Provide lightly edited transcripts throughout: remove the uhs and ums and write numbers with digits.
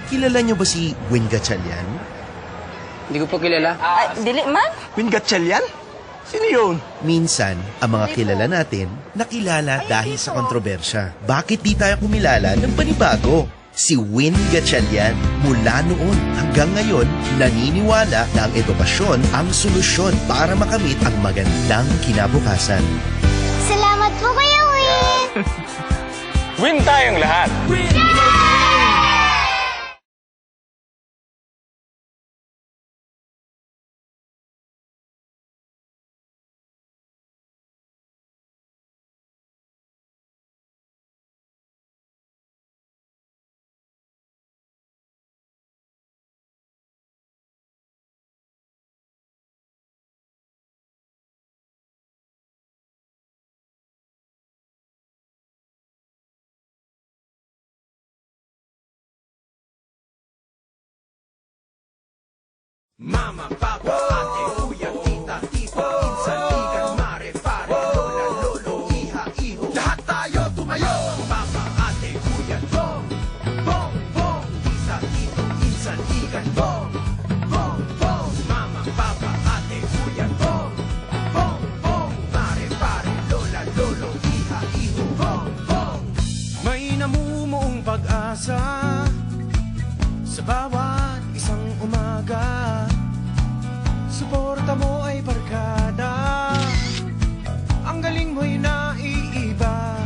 Kilala niyo ba si Win Gatchalian? Hindi ko po kilala. Dili man? Win Gatchalian? Sino yun? Minsan, ang mga kilala natin, nakilala dahil sa kontrobersya. Bakit di tayo kumilala ng panibago? Si Win Gatchalian, mula noon hanggang ngayon, naniniwala na ang edukasyon ang solusyon para makamit ang magandang kinabukasan. Salamat po, Kuya Win! Win tayong lahat! Mama, papa, ate, kuya, tita, tito, pinsan, ikan, mare, pare, lola, lolo, iha, iho. Lahat tayo tumayo! Mama, ate, kuya, bong, bong, bong. Tita, tito, pinsan, ikan, bong, bong, bong. Mama, papa, ate, kuya, bong, bong, bong. Mare, pare, lola, lolo, iha, iho, bong, bong. May namumuong pag-asa sa bawat isang umaga. Suporta mo ay barkada, ang galing mo'y naiiba.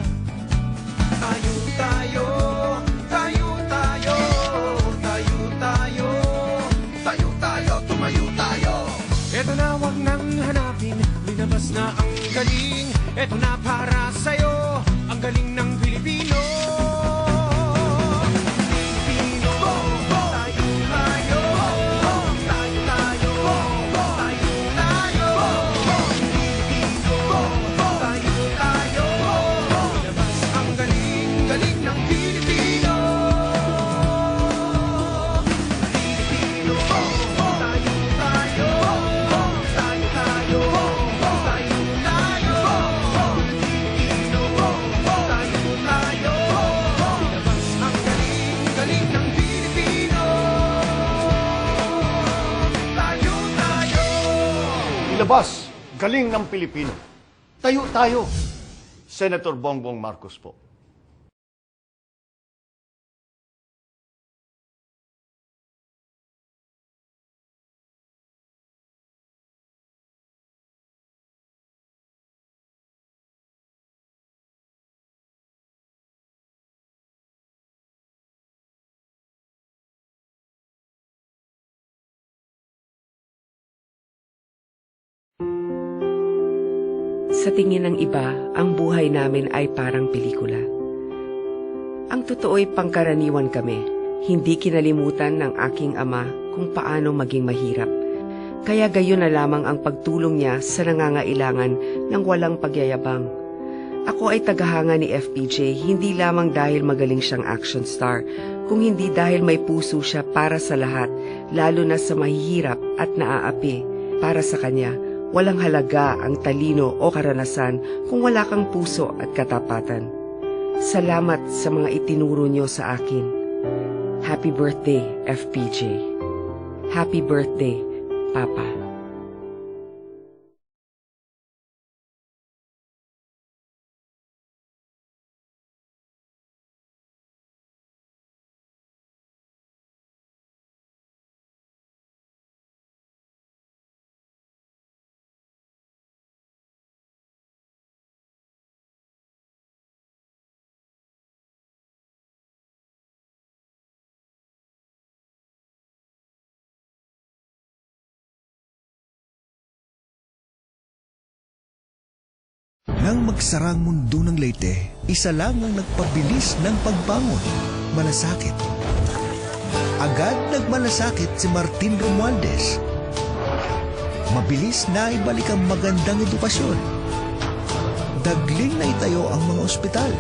Tayo, tayo, tayo, tayo, tayo, tayo, tayo, tayo, tumayo tayo. Eto na, wag nang hanapin, linabas na ang galing. Eto na para sa'yo, ang galing ng Pilipino. Ilabas, galing ng Pilipino. Tayo tayo. Senator Bongbong Marcos po. Sa tingin ng iba, ang buhay namin ay parang pelikula. Ang totoo'y pangkaraniwan kami. Hindi kinalimutan ng aking ama kung paano maging mahirap. Kaya gayon na lamang ang pagtulong niya sa nangangailangan ng walang pagyayabang. Ako ay tagahanga ni FPJ hindi lamang dahil magaling siyang action star, kung hindi dahil may puso siya para sa lahat, lalo na sa mahihirap at naaapi. Para sa kanya, walang halaga ang talino o karanasan kung wala kang puso at katapatan. Salamat sa mga itinuro niyo sa akin. Happy birthday, FPJ. Happy birthday, Papa. Nang magsarang mundo ng Leyte, isa lang ang nagpabilis ng pagbangon, malasakit. Agad nagmalasakit si Martin Romualdez. Mabilis na ibalik ang magandang edukasyon. Dagling na itayo ang mga ospital.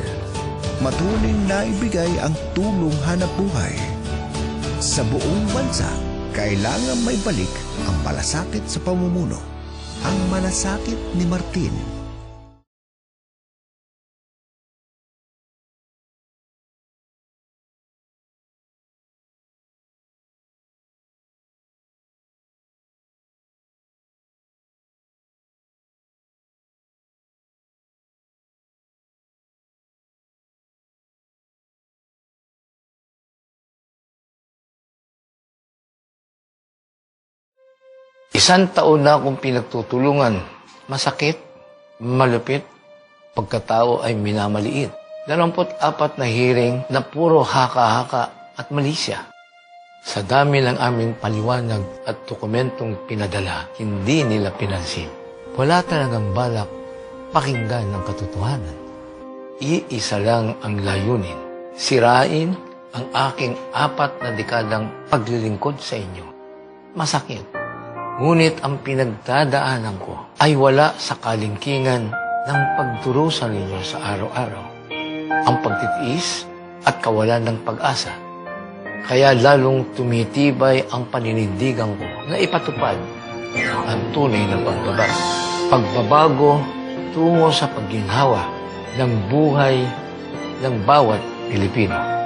Matuling na ibigay ang tulong hanap buhay. Sa buong bansa, kailangan may balik ang malasakit sa pamumuno. Ang malasakit ni Martin. 1 taon na akong pinagtutulungan. Masakit, malupit, pagkatao ay minamaliit. 24 na hearing na puro haka-haka at malisya. Sa dami ng aming paliwanag at dokumentong pinadala, hindi nila pinansin. Wala talagang balak pakinggan ng katotohanan. Iisa lang ang layunin, sirain ang aking 4 na dekadang paglilingkod sa inyo. Masakit. Ngunit ang pinagdadaanan ko ay wala sa kalingkingan ng pagdurusa ninyo sa araw-araw. Ang pagtitiis at kawalan ng pag-asa. Kaya lalong tumitibay ang paninindigan ko na ipatupad ang tunay na pagbabago. Pagbabago tungo sa pagginhawa ng buhay ng bawat Pilipino.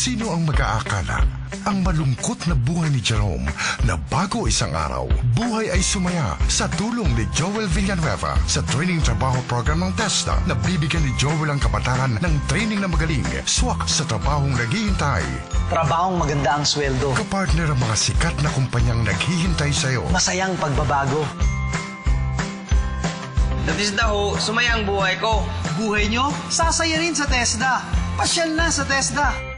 Sino ang mag-aakala ang malungkot na buhay ni Jerome na bago isang araw, buhay ay sumaya sa tulong ni Joel Villanueva sa training trabaho program ng TESDA na bibigyan ni Joel ang kabataan ng training na magaling, swak sa trabahong naghihintay. Trabahong maganda ang sweldo. Kapartner ang mga sikat na kumpanyang naghihintay sa'yo. Masayang pagbabago. Sa TESDA ho, sumaya ang buhay ko. Buhay nyo, sasaya rin sa TESDA. Pasyal na sa TESDA.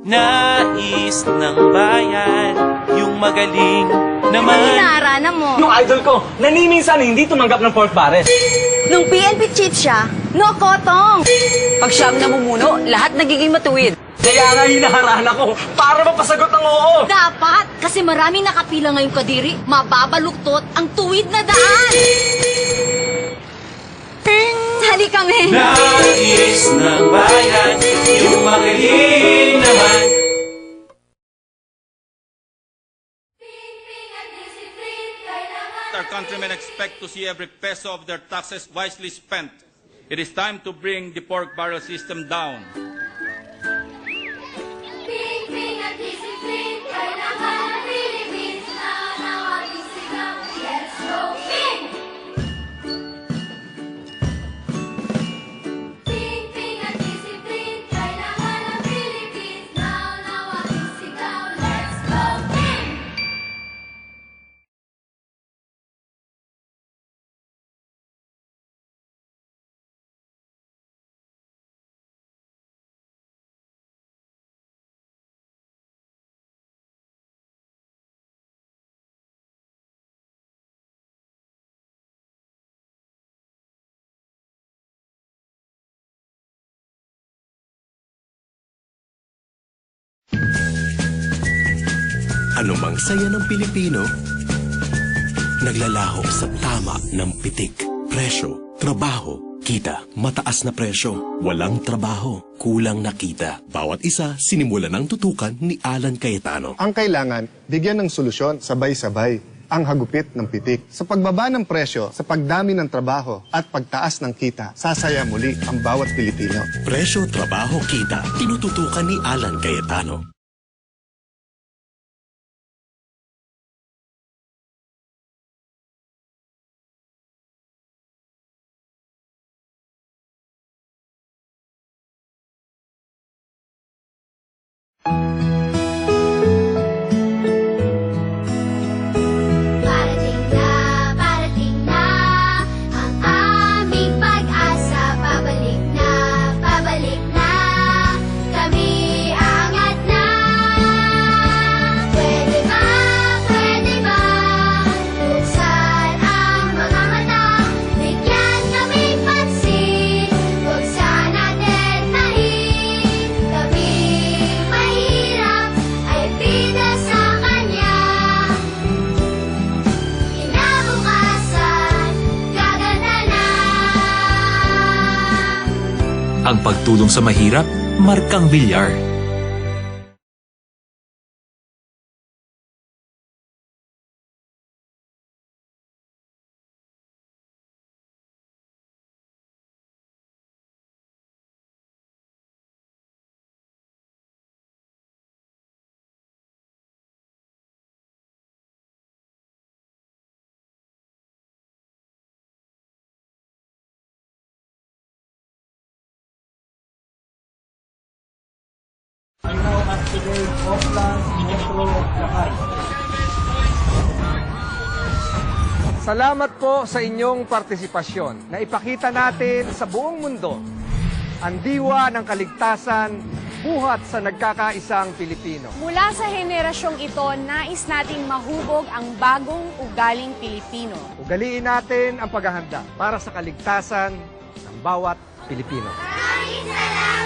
Nais ng bayan, yung magaling naman. Hinarana mo. Nung idol ko, naniminsan hindi tumanggap ng pork barrel. Nung PNP chief siya, no kotong. Pag siyang namumuno, lahat nagiging matuwid. Kaya nga hinaharana ko para mapasagot ng oo. Dapat, kasi maraming nakapila ngayong kadiri, mababaluktot ang tuwid na daan. Hali kami. Nais ng bayan, yung magaling naman. Our countrymen expect to see every peso of their taxes wisely spent. It is time to bring the pork barrel system down. Anumang saya ng Pilipino, naglalaho sa tama ng pitik. Presyo, trabaho, kita. Mataas na presyo, walang trabaho, kulang na kita. Bawat isa sinimulan ng tutukan ni Alan Cayetano. Ang kailangan, bigyan ng solusyon sabay-sabay. ang hagupit ng pitik. Sa pagbaba ng presyo, sa pagdami ng trabaho at pagtaas ng kita, sasaya muli ang bawat Pilipino. Presyo, trabaho, kita. Tinututukan ni Alan Cayetano. Parating na ang aming pag-asa. Pabalik na, kami angat na. Pwede ba, buksan ang mga mata, bigyan kami pansin, huwag sana natin mahin. Kaming mahirap ay bida sa kanya. Kinabukasan, gaganda na. Ang pagtulong sa mahirap, Markang Bilyar. Salamat po sa inyong partisipasyon na ipakita natin sa buong mundo ang diwa ng kaligtasan buhat sa nagkakaisang Pilipino. Mula sa henerasyong ito, nais nating mahubog ang bagong ugaling Pilipino. Ugaliin natin ang paghahanda para sa kaligtasan ng bawat Pilipino. Maraming salamat!